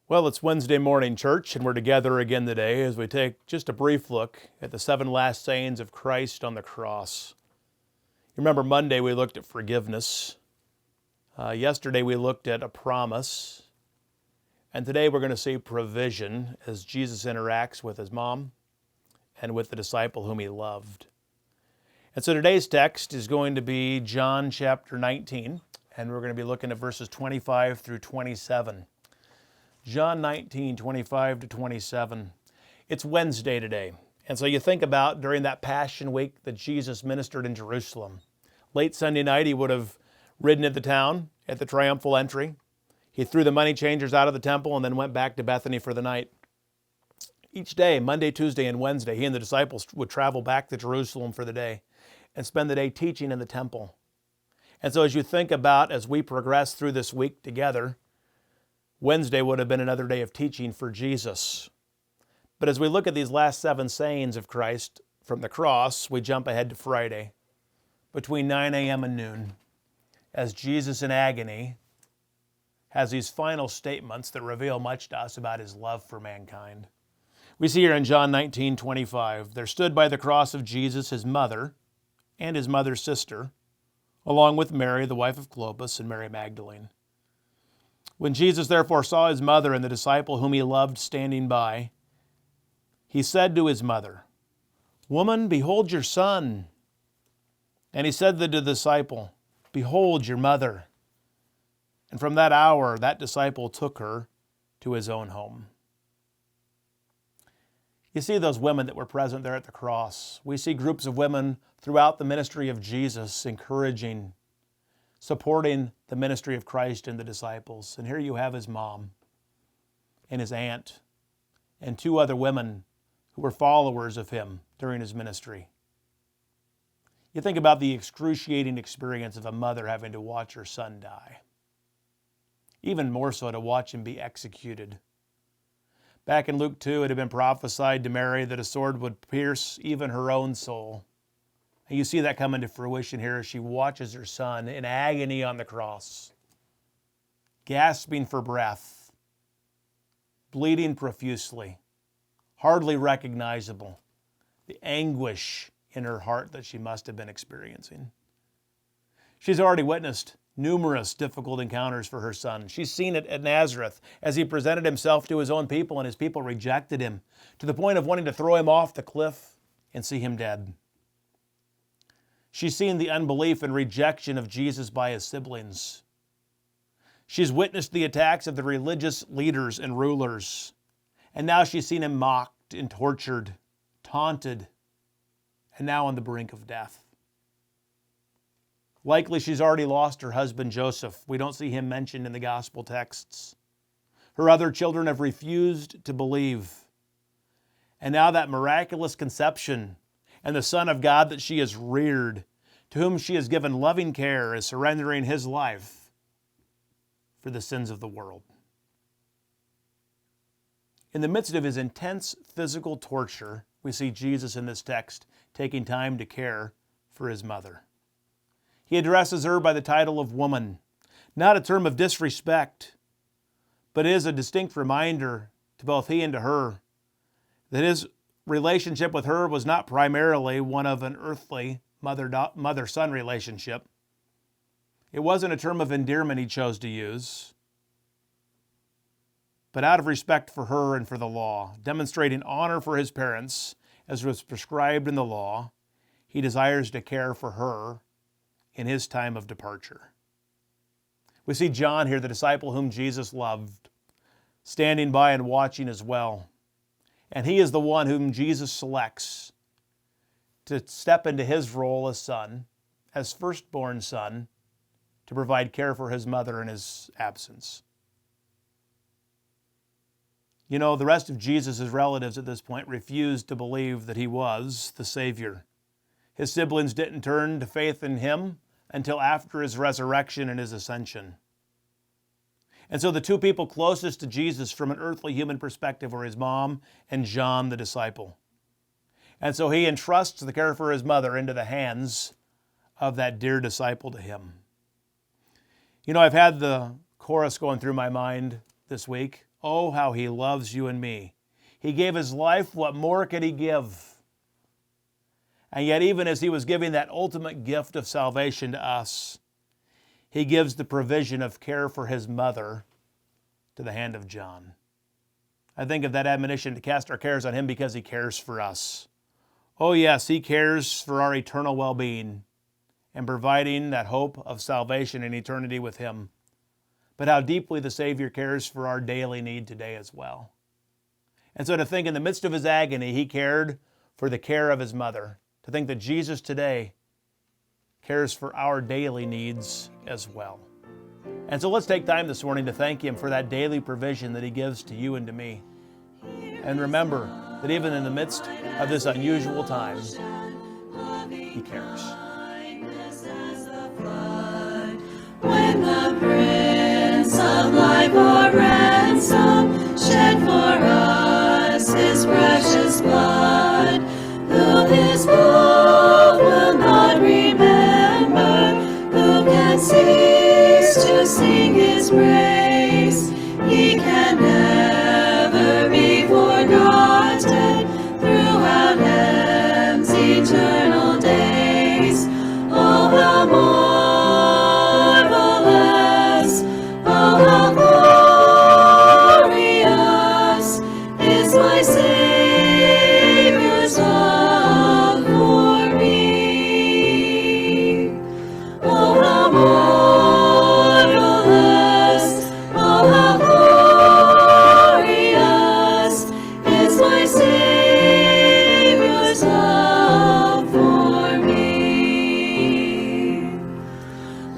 Well, it's Wednesday morning, church, and we're together again today as we take just a brief look at the 7 last sayings of Christ on the cross. You remember Monday we looked at forgiveness. Yesterday we looked at a promise. And today we're going to see provision as Jesus interacts with his mom and with the disciple whom he loved. And so today's text is going to be John chapter 19, and we're going to be looking at verses 25 through 27. John 19, 25 to 27. It's Wednesday today. And so you think about during that Passion Week that Jesus ministered in Jerusalem. Late Sunday night, he would have ridden into town at the triumphal entry. He threw the money changers out of the temple and then went back to Bethany for the night. Each day, Monday, Tuesday, and Wednesday, he and the disciples would travel back to Jerusalem for the day and spend the day teaching in the temple. And so as you think about, as we progress through this week together, Wednesday would have been another day of teaching for Jesus. But as we look at these last 7 sayings of Christ from the cross, we jump ahead to Friday, between 9 a.m. and noon, as Jesus in agony has these final statements that reveal much to us about his love for mankind. We see here in John 19:25, there stood by the cross of Jesus his mother and his mother's sister, along with Mary, the wife of Clopas, and Mary Magdalene. When Jesus therefore saw his mother and the disciple whom he loved standing by, he said to his mother, "Woman, behold your son." And he said to the disciple, "Behold your mother." And from that hour, that disciple took her to his own home. You see those women that were present there at the cross. We see groups of women throughout the ministry of Jesus encouraging, supporting the ministry of Christ and the disciples. And here you have his mom and his aunt and 2 other women who were followers of him during his ministry. You think about the excruciating experience of a mother having to watch her son die. Even more so to watch him be executed. Back in Luke 2, it had been prophesied to Mary that a sword would pierce even her own soul. And you see that come into fruition here as she watches her son in agony on the cross, gasping for breath, bleeding profusely, hardly recognizable, the anguish in her heart that she must have been experiencing. She's already witnessed numerous difficult encounters for her son. She's seen it at Nazareth as he presented himself to his own people and his people rejected him to the point of wanting to throw him off the cliff and see him dead. She's seen the unbelief and rejection of Jesus by his siblings. She's witnessed the attacks of the religious leaders and rulers. And now she's seen him mocked and tortured, taunted, and now on the brink of death. Likely she's already lost her husband Joseph. We don't see him mentioned in the gospel texts. Her other children have refused to believe. And now that miraculous conception and the Son of God that she has reared, to whom she has given loving care, is surrendering his life for the sins of the world. In the midst of his intense physical torture, we see Jesus in this text taking time to care for his mother. He addresses her by the title of woman, not a term of disrespect, but is a distinct reminder to both he and to her that his relationship with her was not primarily one of an earthly mother-son relationship. It wasn't a term of endearment he chose to use, but out of respect for her and for the law, demonstrating honor for his parents as was prescribed in the law, he desires to care for her in his time of departure. We see John here, the disciple whom Jesus loved, standing by and watching as well. And he is the one whom Jesus selects to step into his role as son, as firstborn son, to provide care for his mother in his absence. You know, the rest of Jesus' relatives at this point refused to believe that he was the Savior. His siblings didn't turn to faith in him until after his resurrection and his ascension. And so the 2 people closest to Jesus from an earthly human perspective were his mom and John the disciple. And so he entrusts the care for his mother into the hands of that dear disciple to him. You know, I've had the chorus going through my mind this week. oh, how he loves you and me. He gave his life. What more could he give? And yet, even as he was giving that ultimate gift of salvation to us, he gives the provision of care for his mother to the hand of John. I think of that admonition to cast our cares on him because he cares for us. Oh yes, he cares for our eternal well-being and providing that hope of salvation and eternity with him. But how deeply the Savior cares for our daily need today as well. And so to think in the midst of his agony, he cared for the care of his mother. To think that Jesus today cares for our daily needs as well. And so let's take time this morning to thank him for that daily provision that he gives to you and to me. And remember that even in the midst of this unusual time, he cares. When the Prince of Life for ransom shed for us his precious blood, who his love will not remember, who can cease to sing his praise? He can never be forgotten throughout heaven's eternal days. Oh, how marvelous, oh, how glorious is my Savior's love for me. Oh, how marvelous, oh, how glorious is my Savior's love for me.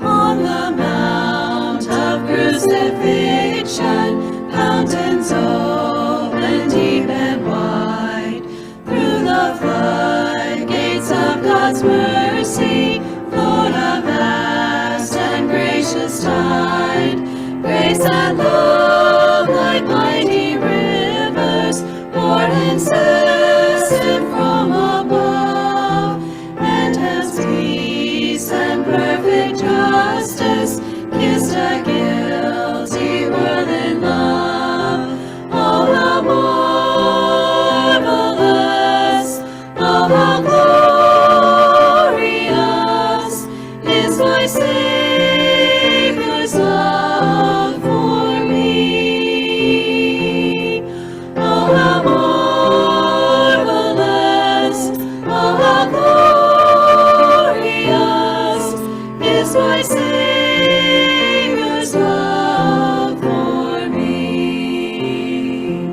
On the mount of crucifixion, fountains open deep and wide. Through the floodgates of God's mercy flowed a vast and gracious tide. Grace and love like mighty rivers poured incessant from above, and as peace and perfect justice kissed a guilty world in love. Oh, how marvelous, oh, how glorious is my Savior's love for me. Oh, how marvelous, oh, how glorious is my Savior's love for me.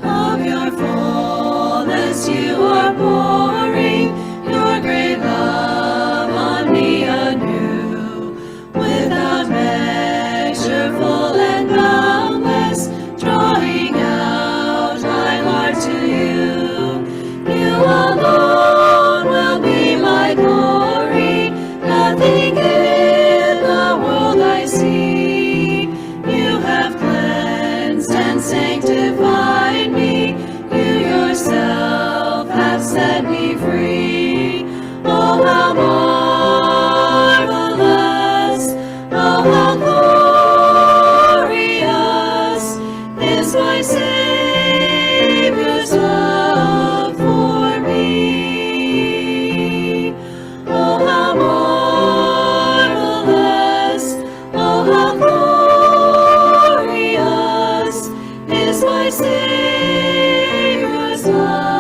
Of your fullness you are pouring your great love on me anew. Without measure, full and boundless, drawing out my heart to you. You alone will be my glory, nothing in the world I see. You have cleansed and sanctified me, you yourself have set me free. Oh, how marvelous, oh, how glorious is my Savior's love for me. Oh, how marvelous, oh, how glorious is my Savior's love.